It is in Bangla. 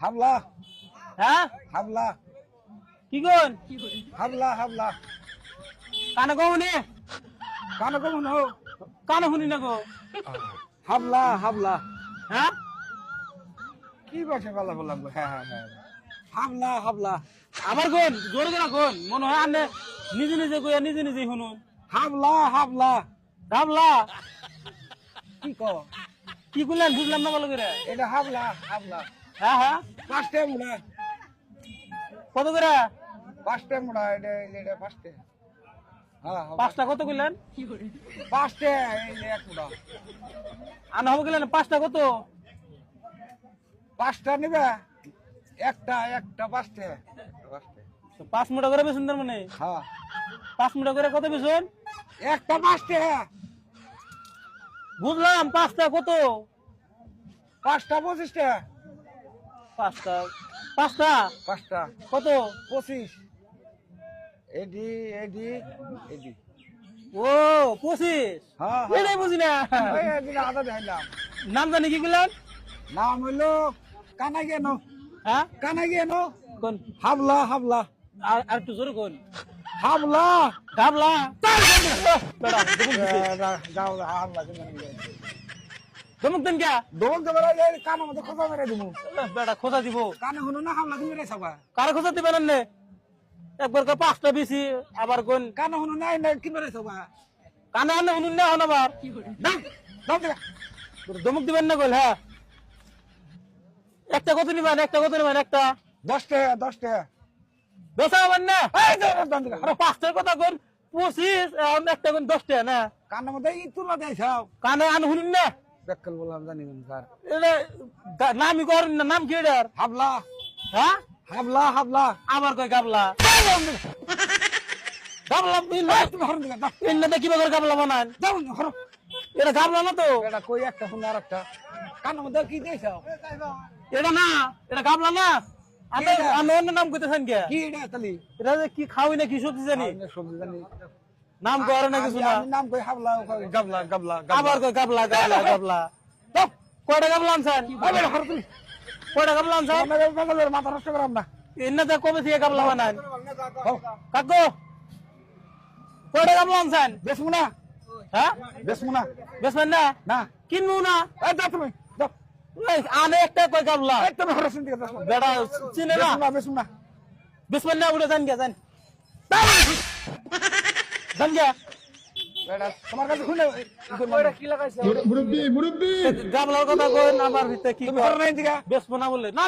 হাবলা হ্যাঁ হাবলা কি কোন হাবলা হাবলা কানে কমনি কানে কমন হো কানে শুনি না গো হাবলা হাবলা হ্যাঁ কি ভাষা বলা বললাম হ্যাঁ হ্যাঁ হ্যাঁ হাবলা হাবলা আবার কোন জোরে জোরে কোন মনে হয় আনে নিজে নিজে কইয়া নিজে নিজে শুনুন হাবলা হাবলা ভাবলা কি কো কি কইলেন বুঝলাম না ভালো করে এটা হাবলা হাবলা হ্যাঁ হ্যাঁ পাঁচটা মুড়া কত করে পাঁচটা মুড়া এটা এটা পাঁচটা হ্যাঁ পাঁচটা কত কইলেন পাঁচটা এই যে এক মুড়া আনা হবে গেলেন পাঁচটা কত পাঁচটা নিবে একটা একটা পাঁচটা পাঁচটা 5 মুঠা করে বেচুন তার মানে হ্যাঁ 5 মুঠা করে কত বেচুন একটা পাঁচটা বুঝলাম পাঁচটা কত পাঁচটা 25টা পাঁচটা পাঁচটা পাঁচটা কত 25 এডি এডি এডি ও 25 হ্যাঁ এটাই বুঝি না ওই এদিন আদা দেখাইলাম নাম জানি কি কইলেন নাম হইলো কানা গেনো হ্যাঁ কানা গেনো কোন হাবলা হাবলা আর একটু জোরে কোন হাবলা গাবলা বেড়া যাও হাবলা দমক দেন কে দোল দেবার আগে কানা মধ্যে খোঁজা মেরে দিমু বেড়া খোঁজা দিব কানে হলো না হাবলা তুমি রে সবা কার খোঁজা দিবেন না একবার কা পাঁচটা বেশি আবার কোন কানে হলো না না কি মেরে সবা কানে আনে শুনুন না হন আবার দাও দাও দেখা দমক দিবেন না কইল হ্যাঁ একটা কত নিবেন একটা 10 টাকা 10 টাকা বেচা হবেন না এই দাও দেখা আরে পাঁচটার কথা কোন 25 একটা কোন 10 টাকা না কানে মধ্যে ই তুলা দেখাও কানে আনে শুনুন না বেকল বললাম জানি না স্যার এটা নামই করেন না নাম কি এটার হাবলা হ্যাঁ হাবলা হাবলা আবার কই গাবলা গাবলা বিল তুমি হরন দেখা দাও ইন্না দেখি করে গাবলা বানান দাও হরো এটা গাবলা না তো এটা কই একটা শুন আরেকটা কানে মধ্যে কি দেখাও এটা না এটা গাবলা না আমি আমি অন্য নাম কইতেছেন কে কি এটা তালি এটা যে কি খাওয়াই না কি সবজি জানি আমি সবজি জানি নাম করে না কিছু না আমি নাম কই হাবলা গাবলা গাবলা আবার কই গাবলা গাবলা গাবলা দাও কয়টা গাবলা আনছেন আরে হরো তুমি কয়টা গাবলা আনছেন আমাদের বাগালের মাথা নষ্ট করাম না ইন্নাতে কবে থেকে গাবলা বানান হও কাকু কয়টা গাবলা আনছেন বেসমু না হ্যাঁ বেসমু না বেসবেন না না কিনবো না এই দাও তুমি দাও এই, আনে একটা কই গাবলা এই তুমি হরো শুনতে দাও বেড়া চিনে না বেসমু না বেসবেন না উড়ে যান গে যান যান গে এটা তোমার কাছে শুনে কি লাগাইছে মুরব্বী মুরব্বী গাবলার কথা কই না আমার ভিতরে কি তুমি হরো নাই দিকা বেসবো না বললে না